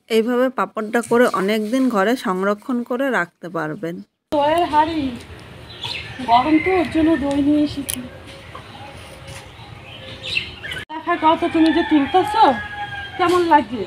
এইভাবে পাঁপড়টা করে অনেক দিন ঘরে সংরক্ষণ করে রাখতে পারবেন। দইয়ের হাঁড়ি গরম, তো ওর জন্য দই নিয়ে এসেছি। দেখা কত তুমি যে তুলতেছো, কেমন লাগছে?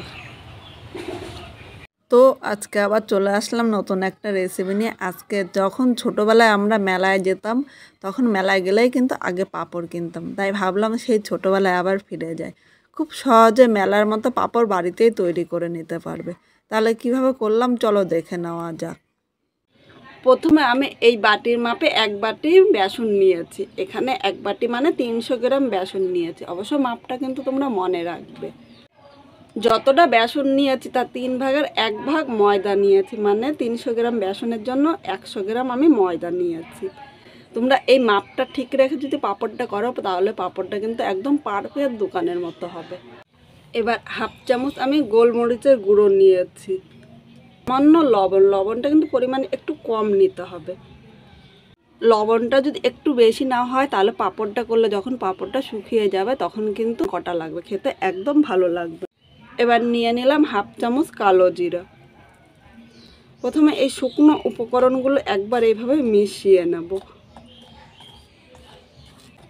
তো আজকে আবার চলে আসলাম নতুন একটা রেসিপি নিয়ে। আজকে যখন ছোটোবেলায় আমরা মেলায় যেতাম, তখন মেলায় গেলেই কিন্তু আগে পাঁপড় কিনতাম, তাই ভাবলাম সেই ছোটোবেলায় আবার ফিরে যায়। খুব সহজে মেলার মতো পাঁপড় বাড়িতেই তৈরি করে নিতে পারবে। তাহলে কিভাবে করলাম চলো দেখে নেওয়া যাক। প্রথমে আমি এই বাটির মাপে এক বাটি বেসন নিয়েছি। এখানে এক বাটি মানে 300 গ্রাম বেসন নিয়েছি। অবশ্য মাপটা কিন্তু তোমরা মনে রাখবে। যতটা বেসন নিয়েছি তার 3 ভাগের 1 ভাগ ময়দা নিয়েছি, মানে 300 গ্রাম বেসনের জন্য 100 গ্রাম আমি ময়দা নিয়েছি। তোমরা এই মাপটা ঠিক রেখে যদি পাঁপড়টা করো, তাহলে পাঁপড়টা কিন্তু একদম পারফেক্ট দোকানের মতো হবে। এবার হাফ চামচ আমি গোলমরিচের গুঁড়ো নিয়েছি। সামান্য লবণটা কিন্তু পরিমাণ একটু কম নিতে হবে। লবণটা যদি একটু বেশি না হয়, তাহলে পাঁপড়টা করলে যখন পাঁপড়টা শুকিয়ে যাবে তখন কিন্তু কটা লাগবে, খেতে একদম ভালো লাগবে। এবার নিয়ে নিলাম হাফ চামচ কালো জিরা। প্রথমে এই শুকনো উপকরণগুলো একবার এইভাবে মিশিয়ে নেব।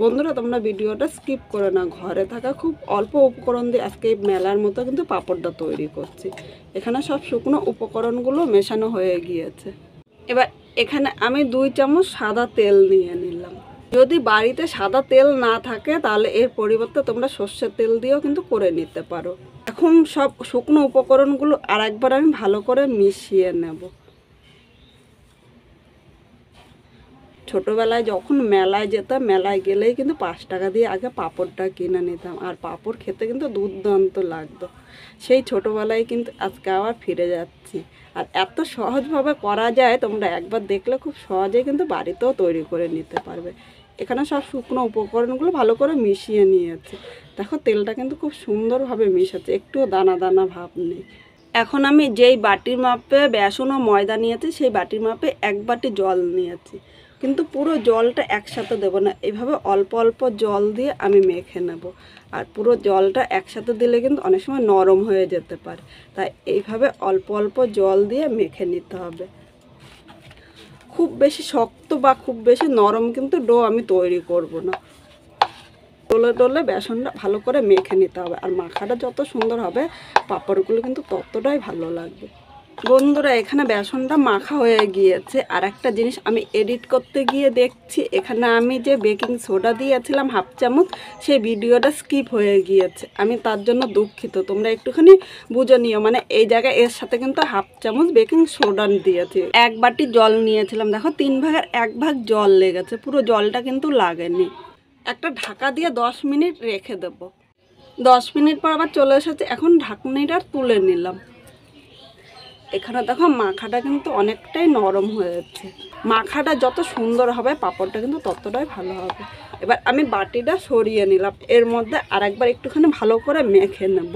বন্ধুরা, তোমরা ভিডিওটা স্কিপ করে না, ঘরে থাকা খুব অল্প উপকরণ দিয়ে আজকে এই মেলার মতো কিন্তু পাঁপড়টা তৈরি করছি। এখানে সব শুকনো উপকরণগুলো মেশানো হয়ে গিয়েছে। এবার এখানে আমি 2 চামচ সাদা তেল নিয়ে নিলাম। যদি বাড়িতে সাদা তেল না থাকে, তাহলে এর পরিবর্তে তোমরা সর্ষের তেল দিয়েও কিন্তু করে নিতে পারো। এখন সব শুকনো উপকরণগুলো আর একবার আমি ভালো করে মিশিয়ে নেব। ছোটোবেলায় যখন মেলায় যেতাম, মেলায় গেলেই কিন্তু 5 টাকা দিয়ে আগে পাঁপড়টা কিনে নিতাম, আর পাঁপড় খেতে কিন্তু দুর্দান্ত লাগতো। সেই ছোটোবেলায় কিন্তু আজকে আবার ফিরে যাচ্ছি। আর এত সহজভাবে করা যায়, তোমরা একবার দেখলে খুব সহজেই কিন্তু বাড়িতেও তৈরি করে নিতে পারবে। এখানে সব শুকনো উপকরণগুলো ভালো করে মিশিয়ে নিয়েছি। দেখো তেলটা কিন্তু খুব সুন্দরভাবে মিশাচ্ছে, একটুও দানা দানা ভাব নেই। এখন আমি যেই বাটির মাপে বেসন ও ময়দা নিয়েছি, সেই বাটির মাপে 1 বাটি জল নিয়েছি। কিন্তু পুরো জলটা একসাথে দেবো না, এইভাবে অল্প অল্প জল দিয়ে আমি মেখে নেব। আর পুরো জলটা একসাথে দিলে কিন্তু অনেক সময় নরম হয়ে যেতে পারে, তাই এইভাবে অল্প অল্প জল দিয়ে মেখে নিতে হবে। খুব বেশি শক্ত বা খুব বেশি নরম কিন্তু ডো আমি তৈরি করব না। ডলে ডলে বেসনটা ভালো করে মেখে নিতে হবে, আর মাখাটা যত সুন্দর হবে পাঁপড়গুলো কিন্তু ততটাই ভালো লাগবে। বন্ধুরা, এখানে বেসনটা মাখা হয়ে গিয়েছে। আর একটা জিনিস আমি এডিট করতে গিয়ে দেখছি, এখানে আমি যে বেকিং সোডা দিয়েছিলাম হাফ চামচ, সেই ভিডিওটা স্কিপ হয়ে গিয়েছে। আমি তার জন্য দুঃখিত, তোমরা একটুখানি বুঝে নিও। মানে এই জায়গায় এর সাথে কিন্তু হাফ চামচ বেকিং সোডা দিয়েছি। 1 বাটি জল নিয়েছিলাম, দেখো 3 ভাগের 1 ভাগ জল লেগেছে, পুরো জলটা কিন্তু লাগেনি। একটা ঢাকা দিয়ে 10 মিনিট রেখে দেব। 10 মিনিট পর আবার চলে এসেছে। এখন ঢাকনিটা তুলে নিলাম। এখানে দেখো মাখাটা কিন্তু অনেকটাই নরম হয়েছে। মাখাটা যত সুন্দর হবে পাঁপড়টা কিন্তু ততটাই ভালো হবে। এবার আমি বাটিটা সরিয়ে নিলাম, এর মধ্যে আরেকবার একটুখানি ভালো করে মেখে নেব।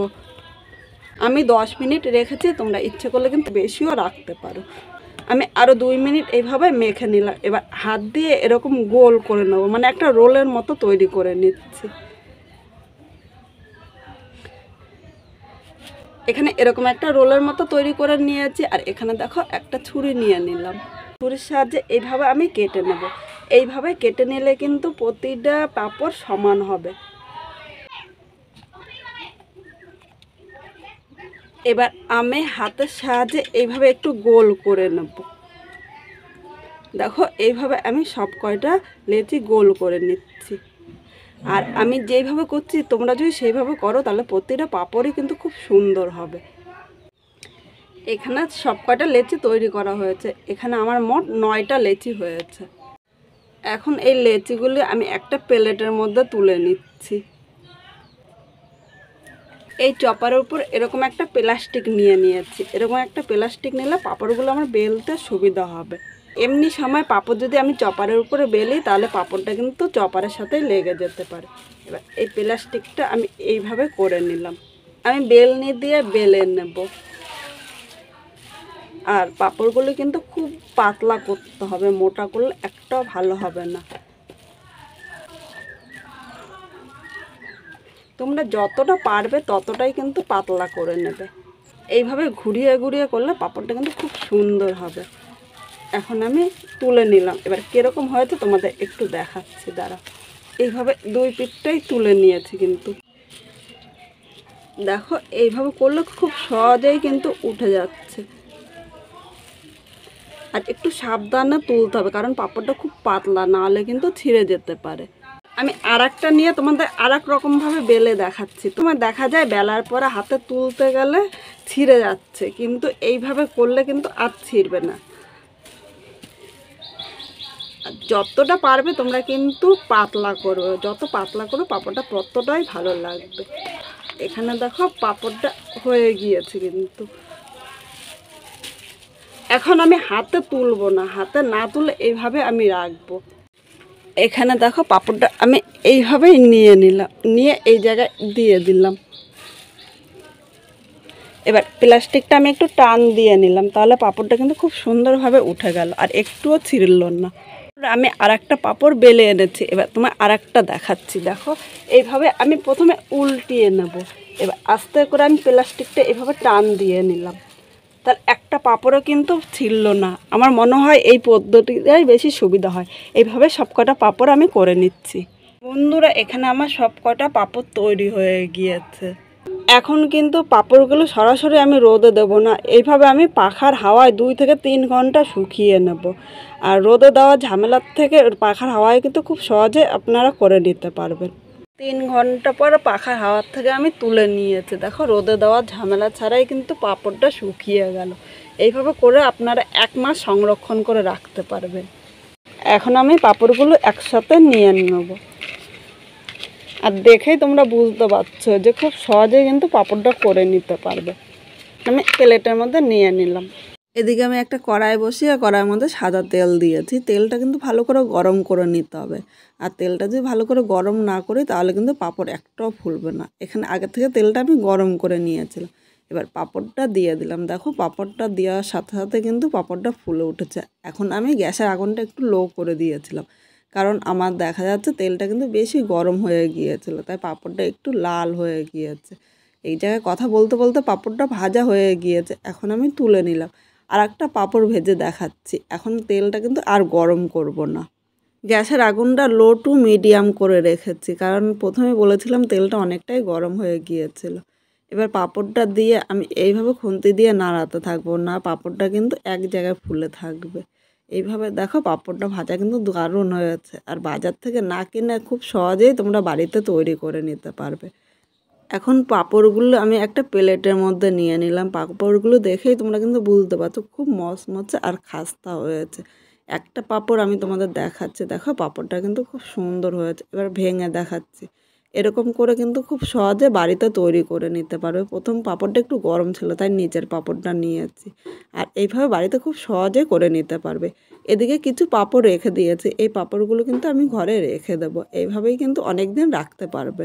আমি 10 মিনিট রেখেছি, তোমরা ইচ্ছে করলে কিন্তু বেশিও রাখতে পারো। আমি আরও 2 মিনিট এইভাবে মেখে নিলাম। এবার হাত দিয়ে এরকম গোল করে নেব, মানে একটা রোলের মতো তৈরি করে নিচ্ছি। এখানে এরকম একটা রোলের মতো তৈরি করে নিয়েছি। আর এখানে দেখো একটা ছুরি নিয়ে নিলাম, ছুরির সাহায্যে এইভাবে আমি কেটে নেব। এইভাবে কেটে নিলে কিন্তু প্রতিটা পাঁপড় সমান হবে। এবার আমি হাতের সাহায্যে এইভাবে একটু গোল করে নেব। দেখো এইভাবে আমি সব কয়টা লেচি গোল করে নিচ্ছি। আর আমি যেইভাবে করছি তোমরা যদি সেইভাবে করো, তাহলে প্রতিটা পাঁপড়ই কিন্তু খুব সুন্দর হবে। এখানে সব কয়টা লেচি তৈরি করা হয়েছে। এখানে আমার মোট 9টা লেচি হয়েছে। এখন এই লেচিগুলি আমি একটা প্লেটের মধ্যে তুলে নিচ্ছি। এই চপারের উপর এরকম একটা প্লাস্টিক নিয়েছি। এরকম একটা প্লাস্টিক নিলে পাঁপড়গুলো আমার বেলতে সুবিধা হবে। এমনি সময় পাঁপড় যদি আমি চপারের উপরে বেলি, তাহলে পাঁপড়টা কিন্তু চপারের সাথে লেগে যেতে পারে। এবার এই প্লাস্টিকটা আমি এইভাবে করে নিলাম। আমি বেলনি দিয়ে বেলে নেব। আর পাঁপড়গুলো কিন্তু খুব পাতলা করতে হবে, মোটা করলে একটাও ভালো হবে না। তোমরা যতটা পারবে ততটাই কিন্তু পাতলা করে নেবে। এইভাবে ঘুরিয়ে ঘুরিয়ে করলে পাঁপড়টা কিন্তু খুব সুন্দর হবে। এখন আমি তুলে নিলাম, এবার কীরকম হয়েছে তোমাদের একটু দেখাচ্ছি, দাঁড়া। এইভাবে দুই পিঠটাই তুলে নিয়েছি, কিন্তু দেখো এইভাবে করলে খুব সহজেই কিন্তু উঠে যাচ্ছে। আর একটু সাবধানে তুলতে হবে, কারণ পাঁপড়টা খুব পাতলা, নাহলে কিন্তু ছিঁড়ে যেতে পারে। আমি আরেকটা নিয়ে তোমাদের আরেক রকমভাবে বেলে দেখাচ্ছি। তোমার দেখা যায় বেলার পরে হাতে তুলতে গেলে ছিঁড়ে যাচ্ছে, কিন্তু এইভাবে করলে কিন্তু আর ছিঁড়বে না। আর যতটা পারবে তোমরা কিন্তু পাতলা করবে, যত পাতলা করো পাঁপড়টা ততটাই ভালো লাগবে। এখানে দেখো পাঁপড়টা হয়ে গিয়েছে, কিন্তু এখন আমি হাতে তুলবো না, হাতে না তুলে এইভাবে আমি রাখবো। এখানে দেখো পাঁপড়টা আমি এইভাবেই নিয়ে নিলাম, নিয়ে এই জায়গায় দিয়ে দিলাম। এবার প্লাস্টিকটা আমি একটু টান দিয়ে নিলাম, তাহলে পাঁপড়টা কিন্তু খুব সুন্দরভাবে উঠে গেল আর একটুও ছিঁড়ল না। আমি আরেকটা পাঁপড় বেলে এনেছি, এবার তোমার আরেকটা দেখাচ্ছি। দেখো এইভাবে আমি প্রথমে উল্টিয়ে নেব, এবার আস্তে করে আমি প্লাস্টিকটা এভাবে টান দিয়ে নিলাম, তার একটা পাঁপড়ও কিন্তু ছিঁড়ল না। আমার মনে হয় এই পদ্ধতিটাই বেশি সুবিধা হয়। এইভাবে সব কটা পাঁপড় আমি করে নিচ্ছি। বন্ধুরা, এখানে আমার সব কটা পাঁপড় তৈরি হয়ে গিয়েছে। এখন কিন্তু পাঁপড়গুলো সরাসরি আমি রোদে দেবো না, এইভাবে আমি পাখার হাওয়ায় 2 থেকে 3 ঘন্টা শুকিয়ে নেব। আর রোদে দেওয়া ঝামেলার থেকে পাখার হাওয়ায় কিন্তু খুব সহজে আপনারা করে নিতে পারবেন। 3 ঘন্টা পর পাখার হাওয়ার থেকে আমি তুলে নিয়েছি। দেখো রোদে দেওয়া ঝামেলা ছাড়াই কিন্তু পাঁপড়টা শুকিয়ে গেল। এইভাবে করে আপনারা 1 মাস সংরক্ষণ করে রাখতে পারবেন। এখন আমি পাঁপড়গুলো একসাথে নিয়ে নেব, আর দেখেই তোমরা বুঝতে পারছো যে খুব সহজে কিন্তু পাঁপড়টা করে নিতে পারবে। আমি প্লেটের মধ্যে নিয়ে নিলাম। এদিকে আমি একটা কড়াই বসিয়ে কড়াইয়ের মধ্যে সাদা তেল দিয়েছি। তেলটা কিন্তু ভালো করে গরম করে নিতে হবে, আর তেলটা যদি ভালো করে গরম না করি তাহলে কিন্তু পাঁপড় একটাও ফুলবে না। এখানে আগে থেকে তেলটা আমি গরম করে নিয়েছিলাম। এবার পাঁপড়টা দিয়ে দিলাম। দেখো পাঁপড়টা দেওয়ার সাথে সাথে কিন্তু পাঁপড়টা ফুলে উঠেছে। এখন আমি গ্যাসের আগুনটা একটু লো করে দিয়েছিলাম, কারণ আমার দেখা যাচ্ছে তেলটা কিন্তু বেশি গরম হয়ে গিয়েছিল, তাই পাঁপড়টা একটু লাল হয়ে গিয়েছে। এই জায়গায় কথা বলতে বলতে পাঁপড়টা ভাজা হয়ে গিয়েছে। এখন আমি তুলে নিলাম, আর একটা পাঁপড় ভেজে দেখাচ্ছি। এখন তেলটা কিন্তু আর গরম করব না। গ্যাসের আগুনটা লো টু মিডিয়াম করে রেখেছি, কারণ প্রথমে বলেছিলাম তেলটা অনেকটাই গরম হয়ে গিয়েছিল। এবার পাঁপড়টা দিয়ে আমি এইভাবে খুন্তি দিয়ে নাড়াতে থাকবো, না পাঁপড়টা কিন্তু এক জায়গায় ফুলে থাকবে। এইভাবে দেখো পাঁপড়টা ভাজা কিন্তু দারুণ হয়েছে, আর বাজার থেকে না কিনে খুব সহজেই তোমরা বাড়িতে তৈরি করে নিতে পারবে। এখন পাঁপড়গুলো আমি একটা প্লেটের মধ্যে নিয়ে নিলাম। পাঁপড়গুলো দেখেই তোমরা কিন্তু বুঝতে পারছো খুব মচমচে আর খাস্তা হয়েছে। একটা পাঁপড় আমি তোমাদের দেখাচ্ছি, দেখো পাঁপড়টা কিন্তু খুব সুন্দর হয়েছে। এবার ভেঙে দেখাচ্ছি। এরকম করে কিন্তু খুব সহজে বাড়িতে তৈরি করে নিতে পারবে। প্রথম পাঁপড়টা একটু গরম ছিল, তাই নিচের পাঁপড়টা নিয়েছি। আর এইভাবে বাড়িতে খুব সহজে করে নিতে পারবে। এদিকে কিছু পাঁপড় রেখে দিয়েছি, এই পাঁপড়গুলো কিন্তু আমি ঘরে রেখে দেবো। এইভাবেই কিন্তু অনেক দিন রাখতে পারবে।